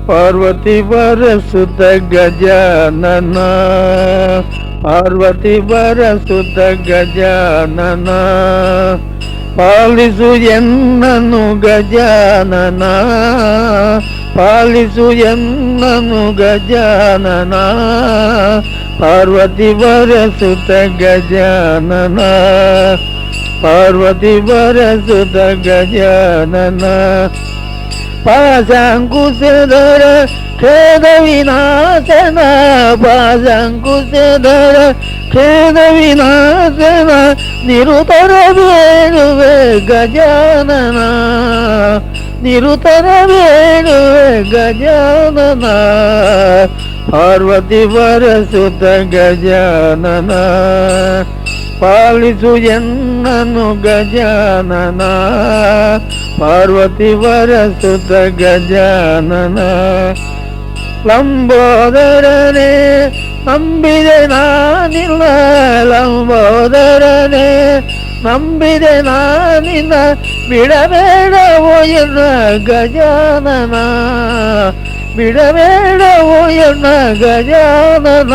ಪಾರ್ವತಿ ವರಸುತ ಗಜಾನನ, ಪಾರ್ವತಿ ವರಸುತ ಗಜಾನನ, ಪಾಲಿಸು ಎನ್ನನು ಗಜಾನನ, ಪಾಲಿಸು ಎನ್ನನು ಗಜಾನನ, ಪಾರ್ವತಿ ವರಸುತ ಗಜಾನನ, ಪಾರ್ವತಿ ವರಸುತ ಗಜಾನನ. ಪಾಶಾಂಕುಶಧರ ಖೇದ ವಿನಾಶನ, ಪಾಶಾಂಕುಶಧರ ಖೇದ ವಿನಾಶನ, ನಿರುತರ ಬೇಡುವೆ ಗಜಾನನ, ನಿರುತರ ಬೇಡುವೆ ಗಜಾನನ, ಪಾರ್ವತಿ ವರಸುತ ಗಜಾನನ, ಪಾಲಿಸು ಎನ್ನನು ಗಜಾನನ, ಪಾರ್ವತಿ ವರಸುತ ಗಜಾನನ. ಲಂಬೋದರನೆ ನಂಬಿದೆ ನಾನಿಲ್ಲ, ಲಂಬೋದರನೆ ನಂಬಿದೆ ನಾನಿಲ್ಲ, ಬಿಡಬೇಡವೋ ಎನ್ನ ಗಜಾನನ, ಬಿಡಬೇಡವೋ ಎನ್ನ ಗಜಾನನ,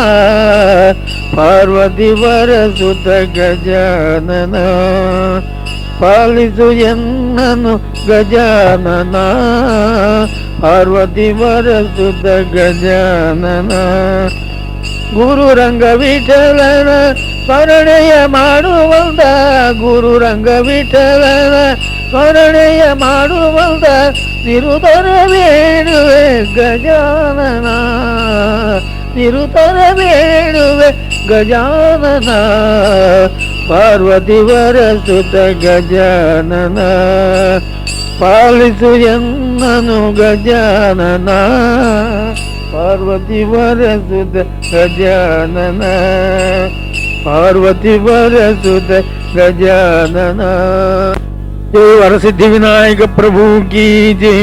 ಪಾರ್ವತಿ ವರಸುತ ಗಜಾನನ, ಪಾಲಿಸು ಎನ್ನನು ಗಜಾನನ, ಪಾರ್ವತಿ ವರಸುತ ಗಜಾನನ. ಗುರು ರಂಗ ವಿಠಲನ ಸ್ಮರಣೆಯ ಮಾಡುವಂತ, ಗುರು ರಂಗ ವಿಠಲನ ಸ್ಮರಣೆಯ ಮಾಡುವಂತ, ನಿರುತರ ಬೇಡುವೆ ಗಜಾನನ, ನಿರುತರ ಬೇಡುವೆ ಗಜಾನನ, ಪಾರ್ವತಿ ವರಸುತ ಗಜಾನನ, ಪಾಲಿಸು ಎನ್ನನು ಗಜಾನನ, ಪಾರ್ವತಿ ವರಸುತ ಗಜಾನನ, ಪಾರ್ವತಿ ವರಸುತ ಗಜಾನನ. ಜೈ ವರಸಿದ್ಧಿ ವಿನಾಯಕ ಪ್ರಭು ಕಿ ಜೈ.